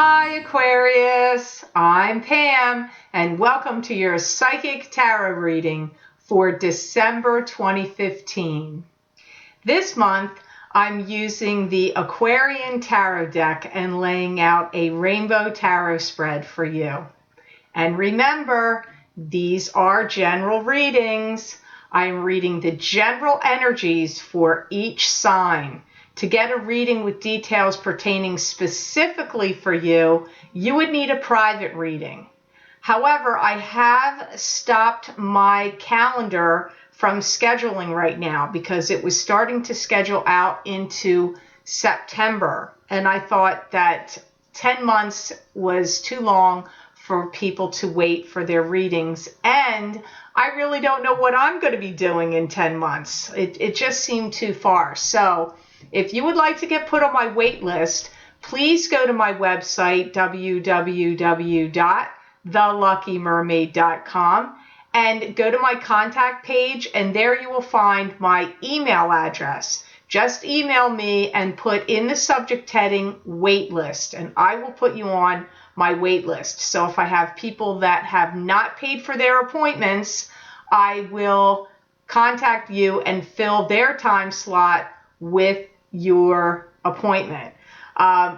Hi Aquarius, I'm Pam and welcome to your Psychic Tarot reading for December 2015. This month I'm using the Aquarian Tarot deck and laying out a rainbow tarot spread for you. And remember, these are general readings. I'm reading the general energies for each sign. To get a reading with details pertaining specifically for you, you would need a private reading. However, I have stopped my calendar from scheduling right now because it was starting to schedule out into September. And I thought that 10 months was too long for people to wait for their readings. And I really don't know what I'm going to be doing in 10 months. It just seemed too far. So if you would like to get put on my wait list, please go to my website, www.theluckymermaid.com, and go to my contact page, and there you will find my email address. Just email me and put in the subject heading wait list, and I will put you on my wait list. So if I have people that have not paid for their appointments, I will contact you and fill their time slot with your appointment.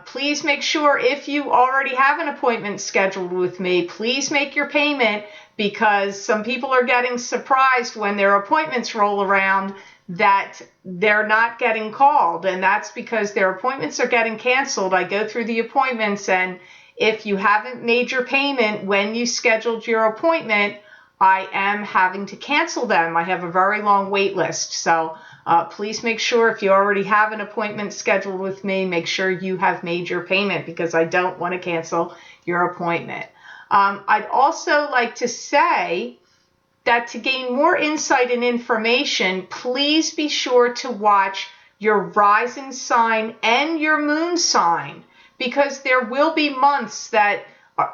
Please make sure if you already have an appointment scheduled with me, please make your payment, because some people are getting surprised when their appointments roll around that they're not getting called, and that's because their appointments are getting canceled. I go through the appointments, and if you haven't made your payment when you scheduled your appointment, I am having to cancel them. I have a very long wait list. So please make sure if you already have an appointment scheduled with me, make sure you have made your payment, because I don't want to cancel your appointment. I'd also like to say that to gain more insight and information, please be sure to watch your rising sign and your moon sign, because there will be months that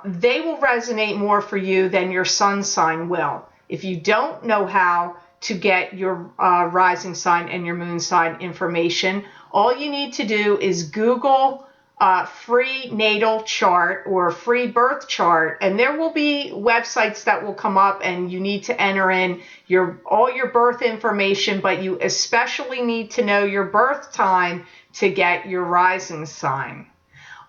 they will resonate more for you than your sun sign will. If you don't know how to get your rising sign and your moon sign information, all you need to do is Google free natal chart or free birth chart, and there will be websites that will come up, and you need to enter in all your birth information, but you especially need to know your birth time to get your rising sign.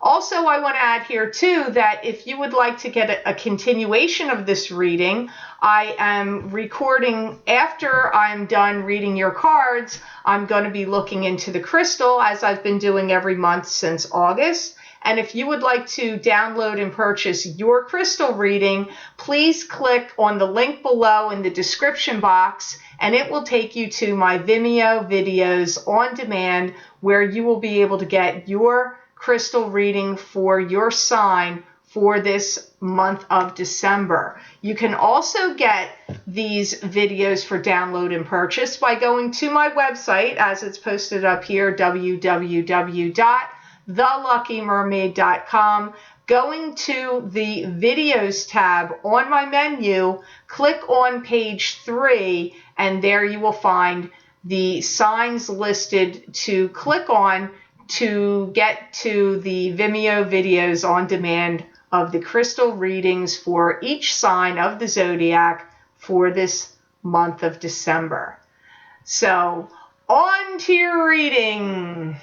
Also, I want to add here too that if you would like to get a continuation of this reading, I am recording after I'm done reading your cards. I'm going to be looking into the crystal, as I've been doing every month since August. And if you would like to download and purchase your crystal reading, please click on the link below in the description box, and it will take you to my Vimeo videos on demand, where you will be able to get your crystal reading for your sign for this month of December. You can also get these videos for download and purchase by going to my website, as it's posted up here, www.theluckymermaid.com. Going to the videos tab on my menu, click on page 3, and there you will find the signs listed to click on to get to the Vimeo videos on demand of the crystal readings for each sign of the zodiac for this month of December. So, on to your reading.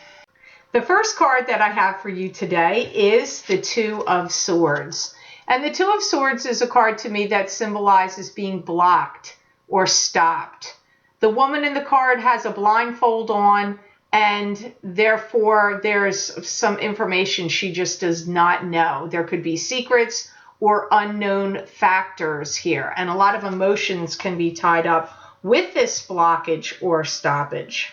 The first card that I have for you today is the Two of Swords. And the Two of Swords is a card to me that symbolizes being blocked or stopped. The woman in the card has a blindfold on, and therefore there's some information she just does not know. There could be secrets or unknown factors here, and a lot of emotions can be tied up with this blockage or stoppage.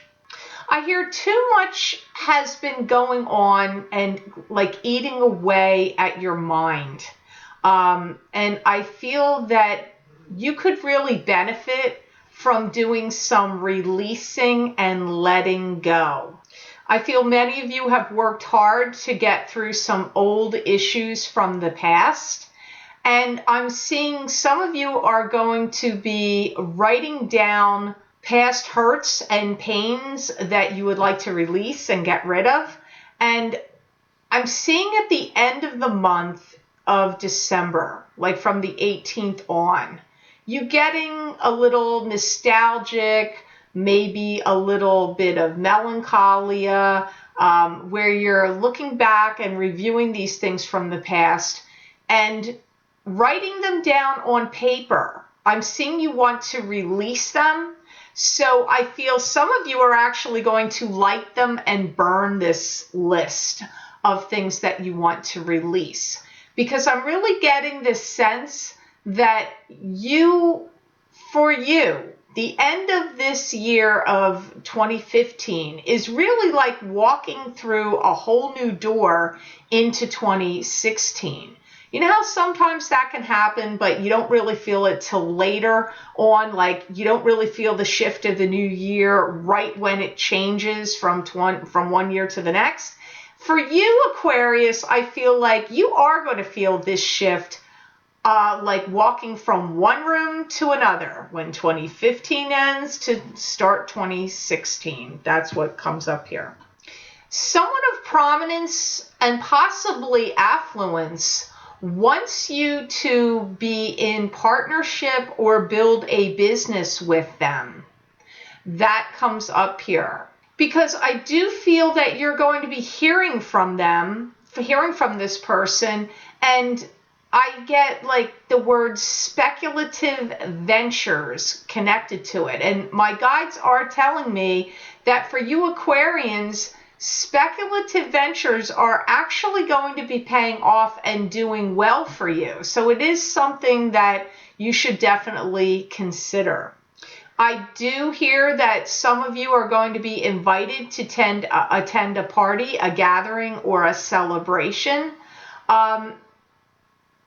I hear too much has been going on and like eating away at your mind. And I feel that you could really benefit from doing some releasing and letting go. I feel many of you have worked hard to get through some old issues from the past, and I'm seeing some of you are going to be writing down past hurts and pains that you would like to release and get rid of. And I'm seeing at the end of the month of December, like from the 18th on, you getting a little nostalgic, maybe a little bit of melancholia, where you're looking back and reviewing these things from the past and writing them down on paper. I'm seeing you want to release them. So I feel some of you are actually going to light them and burn this list of things that you want to release. Because I'm really getting this sense that for you, the end of this year of 2015 is really like walking through a whole new door into 2016. You know how sometimes that can happen, but you don't really feel it till later on, like you don't really feel the shift of the new year right when it changes from one year to the next. For you, Aquarius, I feel like you are going to feel this shift like walking from one room to another when 2015 ends to start 2016. That's what comes up here. Someone of prominence and possibly affluence wants you to be in partnership or build a business with them. That comes up here. Because I do feel that you're going to be hearing from this person, and I get like the word speculative ventures connected to it. And my guides are telling me that for you Aquarians, speculative ventures are actually going to be paying off and doing well for you. So it is something that you should definitely consider. I do hear that some of you are going to be invited to attend a party, a gathering, or a celebration. And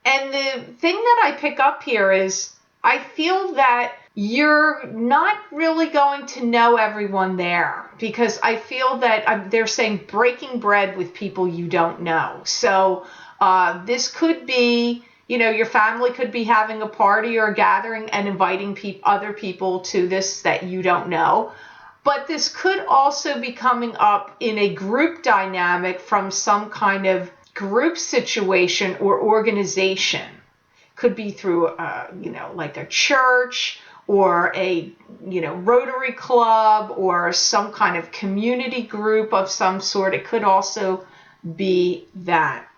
the thing that I pick up here is I feel that you're not really going to know everyone there, because I feel that they're saying breaking bread with people you don't know. So this could be, your family could be having a party or a gathering and inviting other people to this that you don't know. But this could also be coming up in a group dynamic from some kind of group situation or organization. Could be through, like a church or a, Rotary Club or some kind of community group of some sort. It could also be that.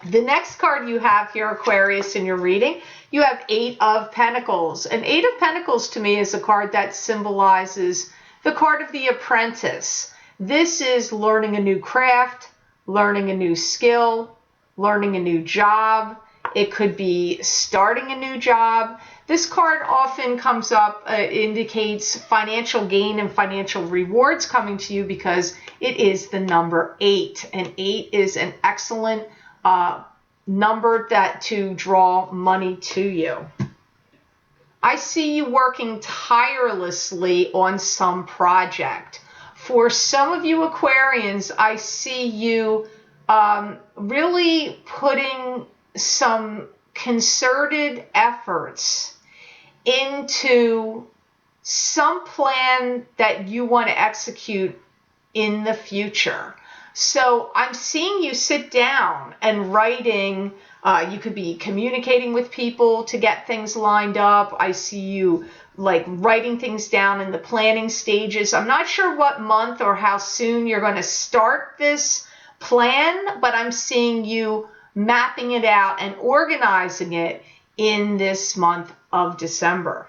The next card you have here, Aquarius, in your reading, you have 8 of Pentacles. And 8 of Pentacles to me is a card that symbolizes the card of the apprentice. This is learning a new craft, learning a new skill, learning a new job. It could be starting a new job. This card often comes up, indicates financial gain and financial rewards coming to you because it is the number 8. And 8 is an excellent number to draw money to you. I see you working tirelessly on some project. For some of you Aquarians, I see you really putting some concerted efforts into some plan that you want to execute in the future. So I'm seeing you sit down and writing. You could be communicating with people to get things lined up. I see you like writing things down in the planning stages. I'm not sure what month or how soon you're going to start this plan, but I'm seeing you mapping it out and organizing it in this month of December.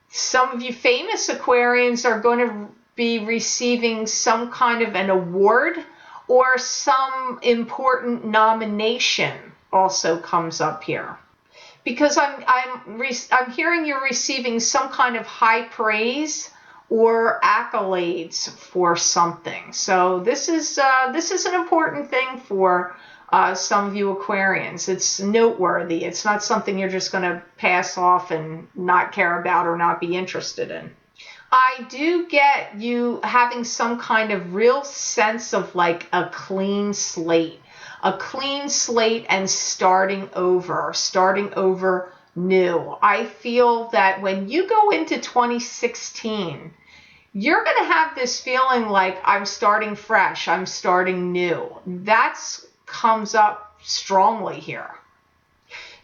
Some of you famous Aquarians are going to be receiving some kind of an award, or some important nomination also comes up here. Because I'm hearing you're receiving some kind of high praise or accolades for something. So this is an important thing for some of you Aquarians. It's noteworthy. It's not something you're just going to pass off and not care about or not be interested in. I do get you having some kind of real sense of like a clean slate and starting over new. I feel that when you go into 2016, you're going to have this feeling like I'm starting fresh, I'm starting new. That comes up strongly here.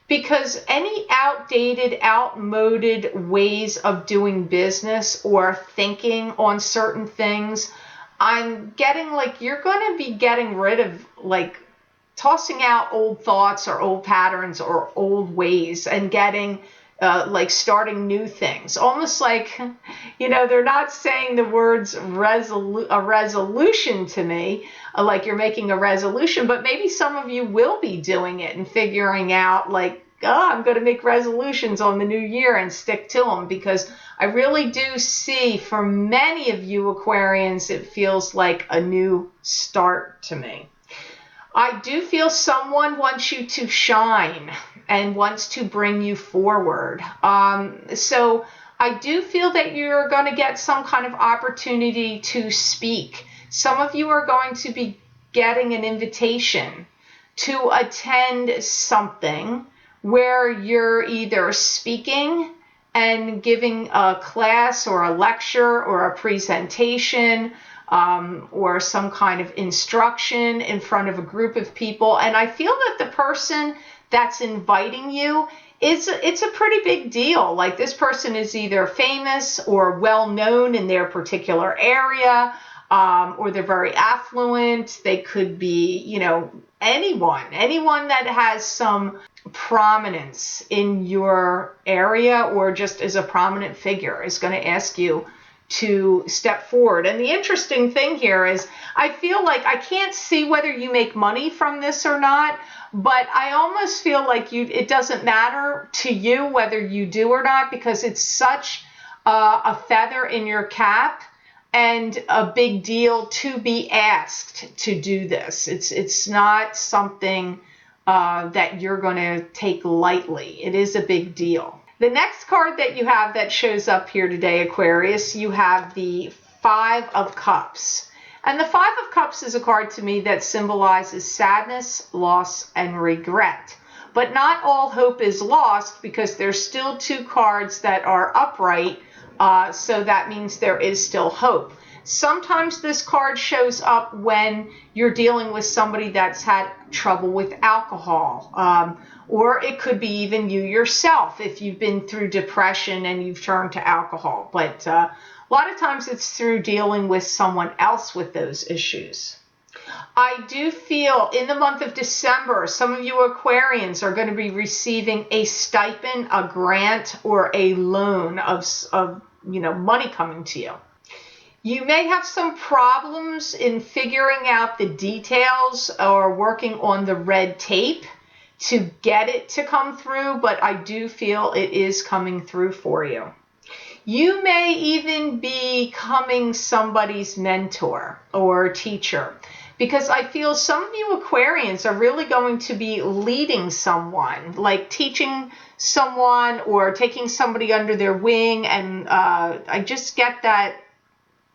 Because any outdated, outmoded ways of doing business or thinking on certain things, I'm getting like you're going to be getting rid of, like, tossing out old thoughts or old patterns or old ways and getting like starting new things. Almost like, they're not saying the words a resolution to me, like you're making a resolution, but maybe some of you will be doing it and figuring out like, oh, I'm going to make resolutions on the new year and stick to them, because I really do see for many of you Aquarians, it feels like a new start to me. I do feel someone wants you to shine and wants to bring you forward. So I do feel that you're going to get some kind of opportunity to speak. Some of you are going to be getting an invitation to attend something where you're either speaking and giving a class or a lecture or a presentation, or some kind of instruction in front of a group of people. And I feel that the person that's inviting you, it's a pretty big deal. Like, this person is either famous or well known in their particular area, or they're very affluent. They could be, anyone that has some prominence in your area or just as a prominent figure is going to ask you to step forward. And the interesting thing here is I feel like I can't see whether you make money from this or not, but I almost feel like it doesn't matter to you whether you do or not, because it's such a feather in your cap and a big deal to be asked to do this. It's not something that you're going to take lightly. It is a big deal. The next card that you have that shows up here today, Aquarius, you have the Five of Cups. And the Five of Cups is a card to me that symbolizes sadness, loss, and regret. But not all hope is lost, because there's still two cards that are upright, so that means there is still hope. Sometimes this card shows up when you're dealing with somebody that's had trouble with alcohol, or it could be even you yourself if you've been through depression and you've turned to alcohol. But a lot of times it's through dealing with someone else with those issues. I do feel in the month of December, some of you Aquarians are going to be receiving a stipend, a grant, or a loan of money coming to you. You may have some problems in figuring out the details or working on the red tape to get it to come through, but I do feel it is coming through for you. You may even be becoming somebody's mentor or teacher, because I feel some of you Aquarians are really going to be leading someone, like teaching someone or taking somebody under their wing. And I just get that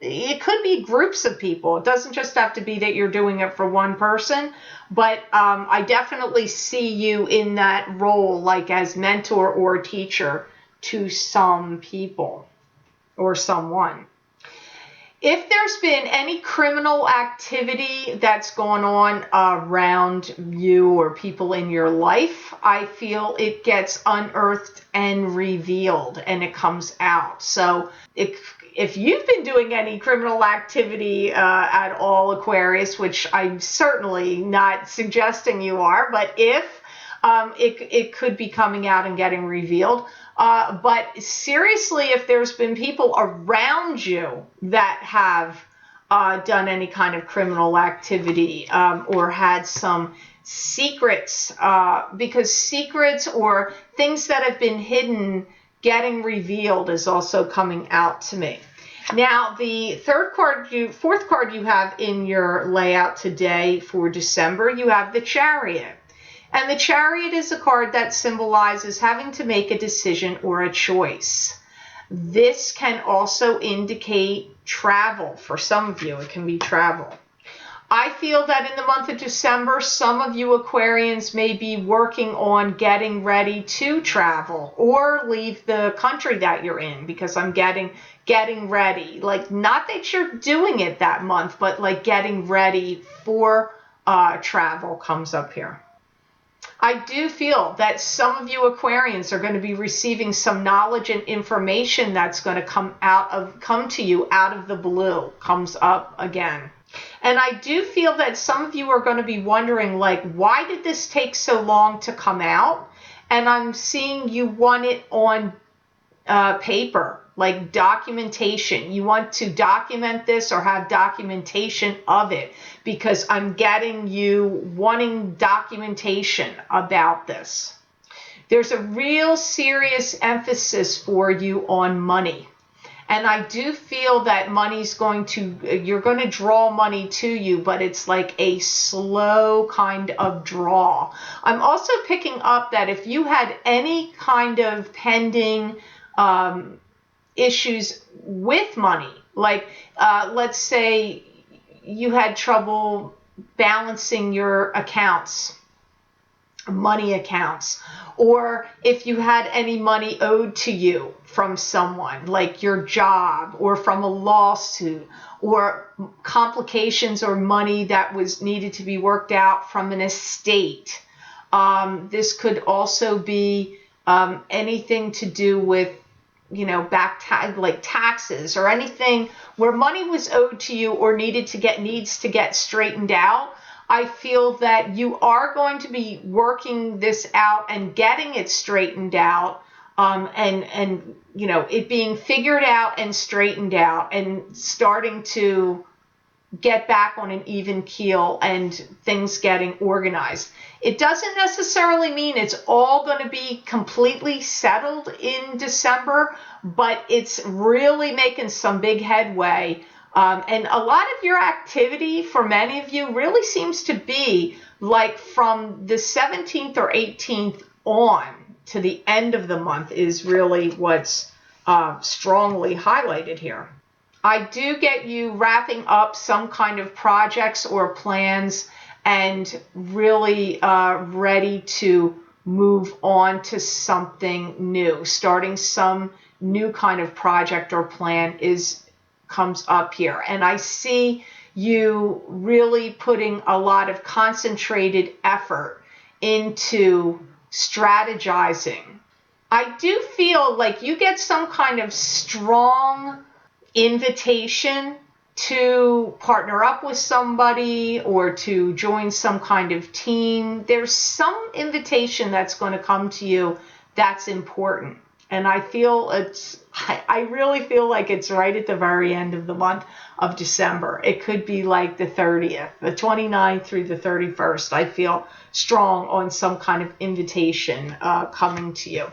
it could be groups of people. It doesn't just have to be that you're doing it for one person, but I definitely see you in that role, like as mentor or teacher to some people or someone. If there's been any criminal activity that's gone on around you or people in your life, I feel it gets unearthed and revealed and it comes out. So if you've been doing any criminal activity at all, Aquarius, which I'm certainly not suggesting you are, but if it could be coming out and getting revealed. But seriously, if there's been people around you that have done any kind of criminal activity or had some secrets, because secrets or things that have been hidden getting revealed is also coming out to me. Now, the fourth card you have in your layout today for December, you have the Chariot. And the Chariot is a card that symbolizes having to make a decision or a choice. This can also indicate travel. For some of you, it can be travel. I feel that in the month of December, some of you Aquarians may be working on getting ready to travel or leave the country that you're in, because I'm getting ready. Like, not that you're doing it that month, but like getting ready for travel comes up here. I do feel that some of you Aquarians are going to be receiving some knowledge and information that's going to come to you out of the blue, comes up again. And I do feel that some of you are going to be wondering, like, why did this take so long to come out? And I'm seeing you want it on paper, like documentation. You want to document this or have documentation of it, because I'm getting you wanting documentation about this. There's a real serious emphasis for you on money. And I do feel that you're going to draw money to you, but it's like a slow kind of draw. I'm also picking up that if you had any kind of pending issues with money, like let's say you had trouble balancing your accounts, money accounts, or if you had any money owed to you from someone, like your job, or from a lawsuit, or complications or money that was needed to be worked out from an estate. This could also be anything to do with, like taxes, or anything where money was owed to you or needs to get straightened out. I feel that you are going to be working this out and getting it straightened out, and it being figured out and straightened out, and starting to get back on an even keel and things getting organized. It doesn't necessarily mean it's all going to be completely settled in December, but it's really making some big headway. And a lot of your activity for many of you really seems to be like from the 17th or 18th on to the end of the month is really what's strongly highlighted here. I do get you wrapping up some kind of projects or plans and really ready to move on to something new. Starting some new kind of project or plan comes up here. And I see you really putting a lot of concentrated effort into strategizing. I do feel like you get some kind of strong invitation to partner up with somebody or to join some kind of team. There's some invitation that's going to come to you that's important. And I really feel like it's right at the very end of the month of December. It could be like the 30th, the 29th through the 31st. I feel strong on some kind of invitation coming to you.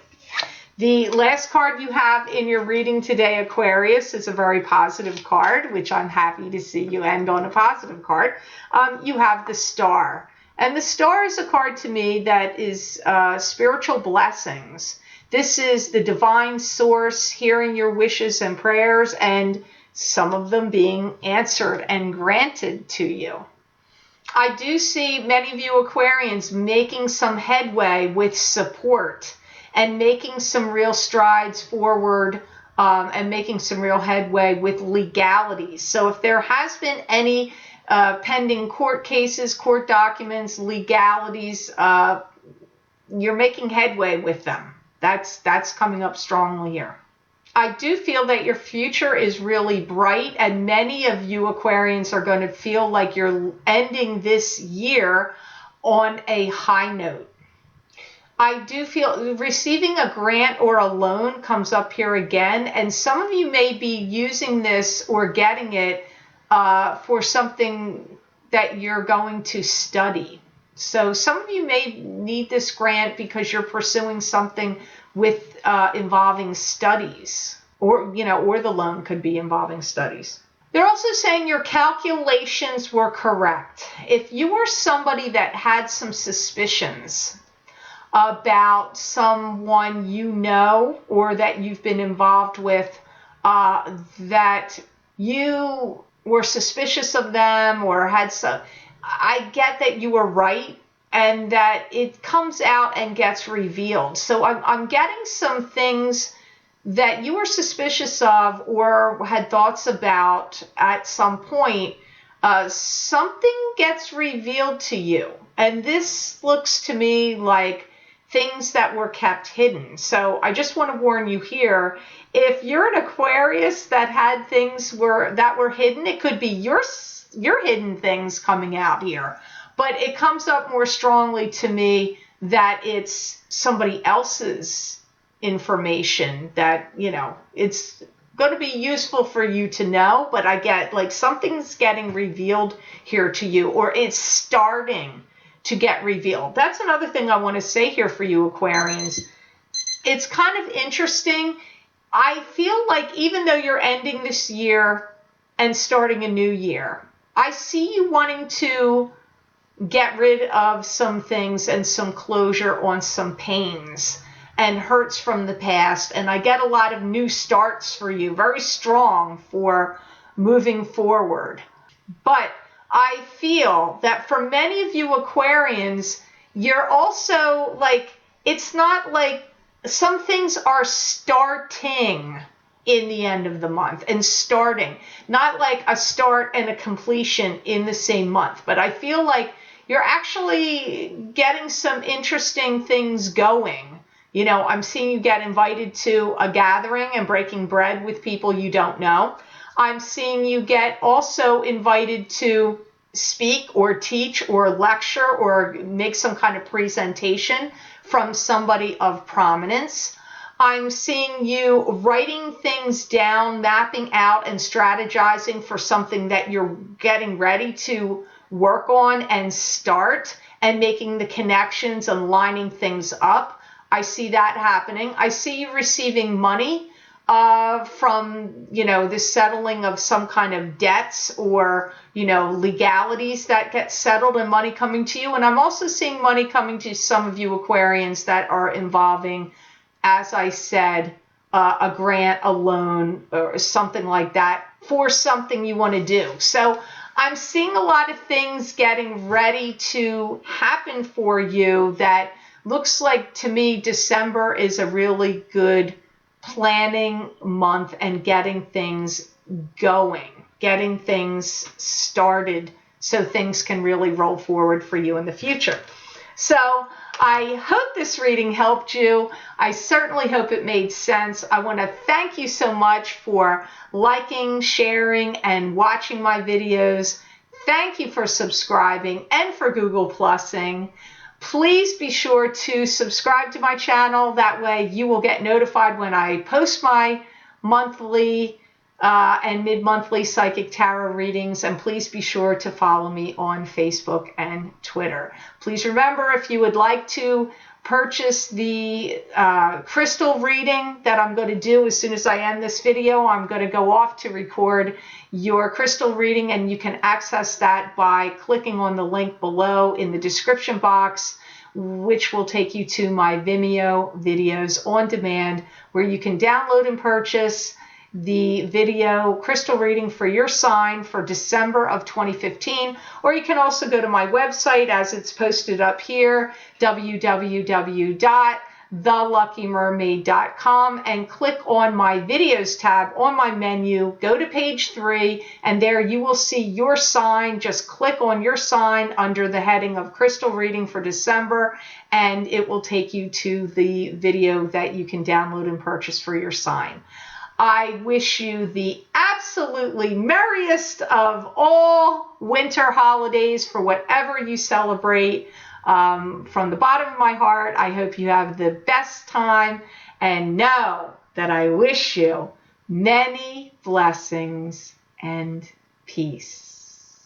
The last card you have in your reading today, Aquarius, is a very positive card, which I'm happy to see you end on a positive card. You have the Star. And the Star is a card to me that is spiritual blessings. This is the divine source hearing your wishes and prayers, and some of them being answered and granted to you. I do see many of you Aquarians making some headway with support and making some real strides forward, and making some real headway with legalities. So if there has been any pending court cases, court documents, legalities, you're making headway with them. That's coming up strongly here. I do feel that your future is really bright, and many of you Aquarians are going to feel like you're ending this year on a high note. I do feel receiving a grant or a loan comes up here again, and some of you may be using this or getting it for something that you're going to study. So some of you may need this grant because you're pursuing something with involving studies, or the loan could be involving studies. They're also saying your calculations were correct. If you were somebody that had some suspicions about someone or that you've been involved with, that you were suspicious of them or had some, I get that you were right and that it comes out and gets revealed. So I'm getting some things that you were suspicious of or had thoughts about at some point. Something gets revealed to you. And this looks to me like things that were kept hidden. So I just want to warn you here, if you're an Aquarius that had things that were hidden, it could be your hidden things coming out here. But it comes up more strongly to me that it's somebody else's information that, it's going to be useful for you to know, but I get like something's getting revealed here to you, or it's starting to get revealed. That's another thing I want to say here for you Aquarians. It's kind of interesting. I feel like even though you're ending this year and starting a new year, I see you wanting to get rid of some things and some closure on some pains and hurts from the past. And I get a lot of new starts for you, very strong for moving forward. But I feel that for many of you Aquarians, you're also like, it's not like some things are starting in the end of the month and starting, not like a start and a completion in the same month. But I feel like you're actually getting some interesting things going. I'm seeing you get invited to a gathering and breaking bread with people you don't know. I'm seeing you get also invited to speak or teach or lecture or make some kind of presentation from somebody of prominence. I'm seeing you writing things down, mapping out and strategizing for something that you're getting ready to work on and start, and making the connections and lining things up. I see that happening. I see you receiving money from, the settling of some kind of debts or, legalities that get settled and money coming to you. And I'm also seeing money coming to some of you Aquarians that are involving, as I said, a grant, a loan, or something like that for something you want to do. So I'm seeing a lot of things getting ready to happen for you that looks like to me December is a really good planning month and getting things going, getting things started so things can really roll forward for you in the future. So I hope this reading helped you. I certainly hope it made sense. I want to thank you so much for liking, sharing, and watching my videos. Thank you for subscribing and for Google Plusing. Please be sure to subscribe to my channel. That way you will get notified when I post my monthly and mid-monthly psychic tarot readings. And please be sure to follow me on Facebook and Twitter. Please remember, if you would like to purchase the crystal reading that I'm going to do as soon as I end this video, I'm going to go off to record your crystal reading, and you can access that by clicking on the link below in the description box, which will take you to my Vimeo videos on demand, where you can download and purchase the video crystal reading for your sign for December of 2015. Or you can also go to my website, as it's posted up here, www.theluckymermaid.com, and click on my videos tab on my menu. Go to page 3, and there you will see your sign. Just click on your sign under the heading of crystal reading for December, and it will take you to the video that you can download and purchase for your sign. I wish you the absolutely merriest of all winter holidays for whatever you celebrate. From the bottom of my heart, I hope you have the best time, and know that I wish you many blessings and peace.